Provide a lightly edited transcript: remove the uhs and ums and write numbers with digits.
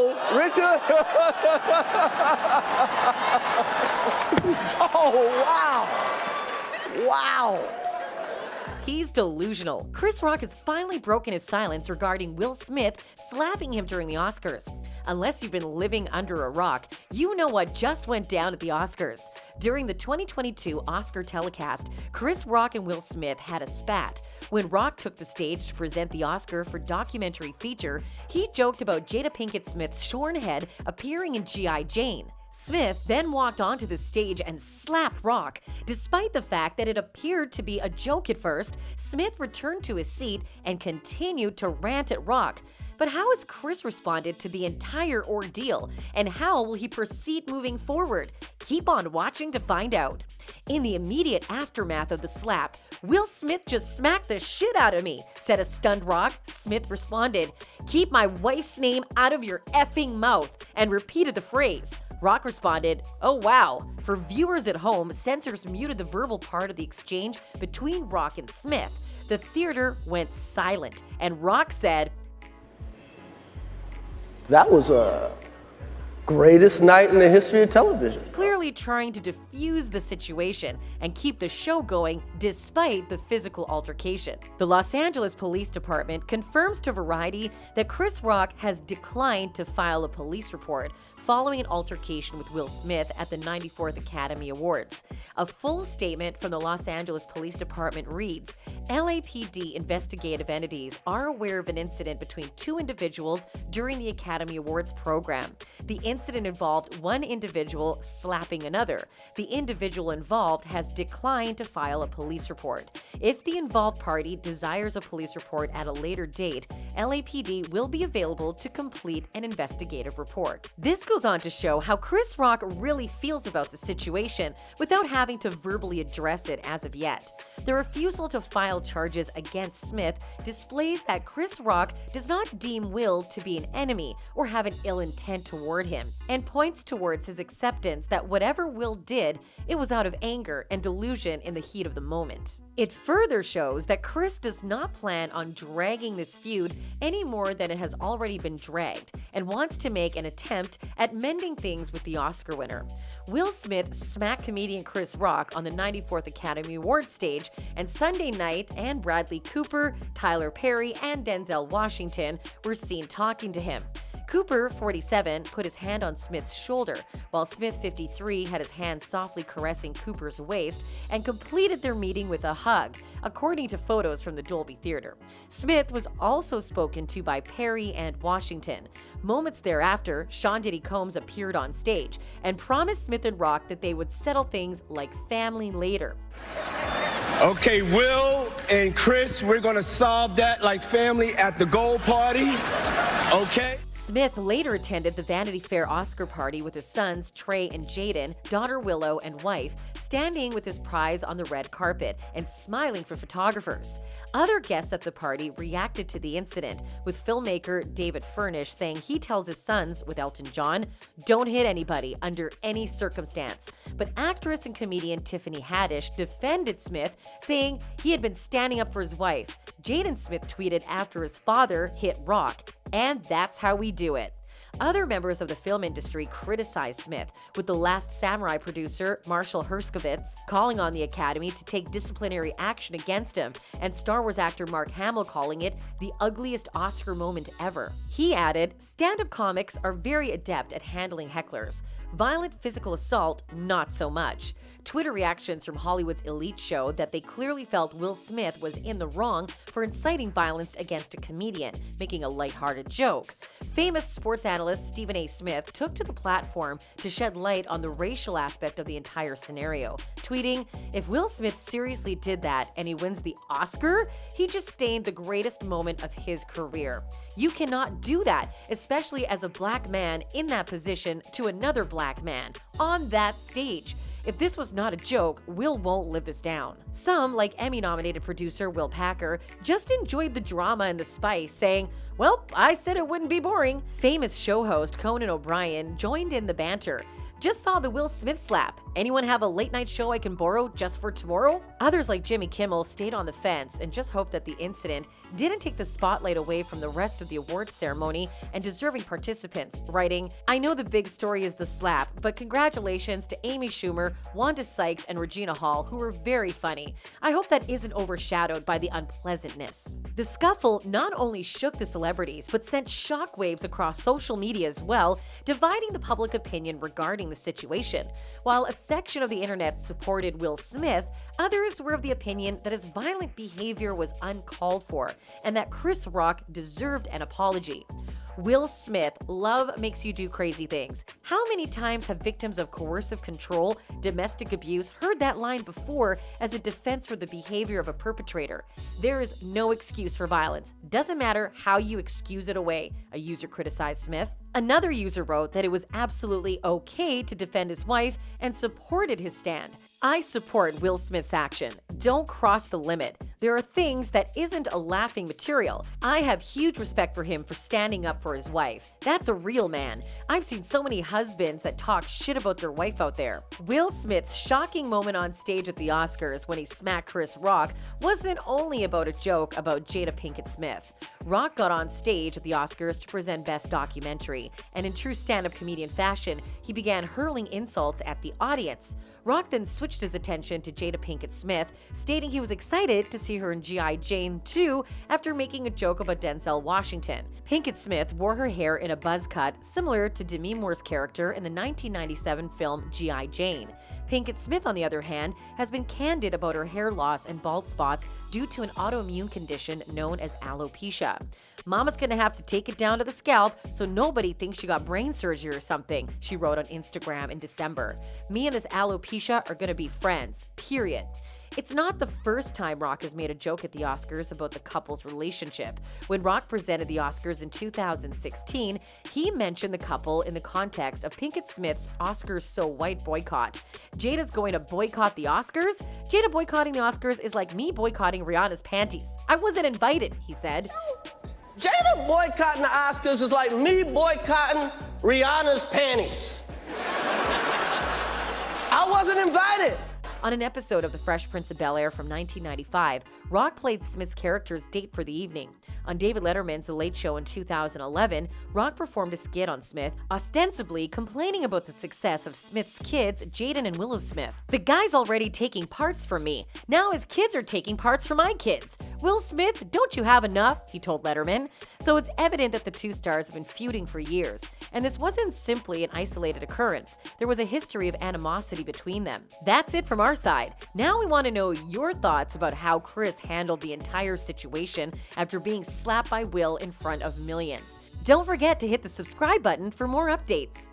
Uh-oh, Richard. Oh, wow. Wow. He's delusional. Chris Rock has finally broken his silence regarding Will Smith slapping him during the Oscars. Unless you've been living under a rock, you know what just went down at the Oscars. During the 2022 Oscar telecast, Chris Rock and Will Smith had a spat. When Rock took the stage to present the Oscar for documentary feature, he joked about Jada Pinkett Smith's shorn head appearing in G.I. Jane. Smith then walked onto the stage and slapped Rock. Despite the fact that it appeared to be a joke at first, Smith returned to his seat and continued to rant at Rock. But how has Chris responded to the entire ordeal, and how will he proceed moving forward? Keep on watching to find out. In the immediate aftermath of the slap, "Will Smith just smacked the shit out of me," said a stunned Rock. Smith responded, "Keep my wife's name out of your effing mouth," and repeated the phrase. Rock responded, "Oh wow." For viewers at home, censors muted the verbal part of the exchange between Rock and Smith. The theater went silent, and Rock said, That was a greatest night in the history of television. clearly trying to diffuse the situation and keep the show going despite the physical altercation. The Los Angeles Police Department confirms to Variety that Chris Rock has declined to file a police report following an altercation with Will Smith at the 94th Academy Awards. A full statement from the Los Angeles Police Department reads, LAPD investigative entities are aware of an incident between two individuals during the Academy Awards program. The incident involved one individual slapping another. The individual involved has declined to file a police report. If the involved party desires a police report at a later date, LAPD will be available to complete an investigative report. This goes on to show how Chris Rock really feels about the situation without having to verbally address it as of yet. The refusal to file charges against Smith displays that Chris Rock does not deem Will to be an enemy or have an ill intent toward him, and points towards his acceptance that whatever Will did, it was out of anger and delusion in the heat of the moment. It further shows that Chris does not plan on dragging this feud any more than it has already been dragged, and wants to make an attempt at mending things with the Oscar winner. Will Smith smacked comedian Chris Rock on the 94th Academy Awards stage, and Sunday night, and Bradley Cooper, Tyler Perry, and Denzel Washington were seen talking to him. Cooper, 47, put his hand on Smith's shoulder, while Smith, 53, had his hand softly caressing Cooper's waist and completed their meeting with a hug, according to photos from the Dolby Theater. Smith was also spoken to by Perry and Washington. Moments thereafter, Sean Diddy Combs appeared on stage and promised Smith and Rock that they would settle things like family later. Okay, Will and Chris, we're gonna solve that like family at the gold party, okay? Smith later attended the Vanity Fair Oscar party with his sons Trey and Jaden, daughter Willow, and wife, standing with his prize on the red carpet and smiling for photographers. Other guests at the party reacted to the incident, with filmmaker David Furnish saying he tells his sons, with Elton John, "Don't hit anybody under any circumstance." But actress and comedian Tiffany Haddish defended Smith, saying he had been standing up for his wife. Jaden Smith tweeted after his father hit Rock, "And that's how we do it." Other members of the film industry criticized Smith, with The Last Samurai producer Marshall Herskovitz calling on the Academy to take disciplinary action against him, and Star Wars actor Mark Hamill calling it the ugliest Oscar moment ever. He added, "Stand-up comics are very adept at handling hecklers. Violent physical assault, not so much." Twitter reactions from Hollywood's elite showed that they clearly felt Will Smith was in the wrong for inciting violence against a comedian, making a lighthearted joke. Famous sports analyst Stephen A. Smith took to the platform to shed light on the racial aspect of the entire scenario, tweeting, "If Will Smith seriously did that and he wins the Oscar, he just stained the greatest moment of his career. You cannot do that, especially as a black man in that position to another black man on that stage. If this was not a joke, Will won't live this down." Some, like Emmy-nominated producer Will Packer, just enjoyed the drama and the spice, saying, "Well, I said it wouldn't be boring." Famous show host Conan O'Brien joined in the banter. "Just saw the Will Smith slap. Anyone have a late night show I can borrow just for tomorrow? Others like Jimmy Kimmel stayed on the fence and just hoped that the incident didn't take the spotlight away from the rest of the awards ceremony and deserving participants, writing, "I know the big story is the slap, but congratulations to Amy Schumer, Wanda Sykes, and Regina Hall, who were very funny. I hope that isn't overshadowed by the unpleasantness." The scuffle not only shook the celebrities, but sent shockwaves across social media as well, dividing the public opinion regarding the situation. While a section of the internet supported Will Smith, others were of the opinion that his violent behavior was uncalled for and that Chris Rock deserved an apology. Will Smith, love makes you do crazy things. How many times have victims of coercive control, domestic abuse heard that line before as a defense for the behavior of a perpetrator? There is no excuse for violence. Doesn't matter how you excuse it away, a user criticized Smith. Another user wrote that it was absolutely okay to defend his wife and supported his stand. "I support Will Smith's action. Don't cross the limit. There are things that isn't a laughing material. I have huge respect for him for standing up for his wife. That's a real man. I've seen so many husbands that talk shit about their wife out there." Will Smith's shocking moment on stage at the Oscars when he smacked Chris Rock wasn't only about a joke about Jada Pinkett Smith. Rock got on stage at the Oscars to present Best Documentary, and in true stand-up comedian fashion, he began hurling insults at the audience. Rock then switched his attention to Jada Pinkett Smith, stating he was excited to see her in G.I. Jane 2 after making a joke about Denzel Washington. Pinkett Smith wore her hair in a buzz cut similar to Demi Moore's character in the 1997 film G.I. Jane. Pinkett Smith, on the other hand, has been candid about her hair loss and bald spots due to an autoimmune condition known as alopecia. "Mama's gonna have to take it down to the scalp so nobody thinks she got brain surgery or something," she wrote on Instagram in December. "Me and this alopecia are gonna be friends, period." It's not the first time Rock has made a joke at the Oscars about the couple's relationship. When Rock presented the Oscars in 2016, he mentioned the couple in the context of Pinkett Smith's Oscars So White boycott. "Jada's going to boycott the Oscars? Jada boycotting the Oscars is like me boycotting Rihanna's panties. I wasn't invited," he said. Jada boycotting the Oscars is like me boycotting Rihanna's panties. I wasn't invited. On an episode of The Fresh Prince of Bel-Air from 1995, Rock played Smith's character's date for the evening. On David Letterman's The Late Show in 2011, Rock performed a skit on Smith, ostensibly complaining about the success of Smith's kids, Jaden and Willow Smith. "The guy's already taking parts from me. Now his kids are taking parts from my kids. Will Smith, don't you have enough?" he told Letterman. So it's evident that the two stars have been feuding for years. And this wasn't simply an isolated occurrence. There was a history of animosity between them. That's it from our side. Now we want to know your thoughts about how Chris handled the entire situation after being slapped by Will in front of millions. Don't forget to hit the subscribe button for more updates.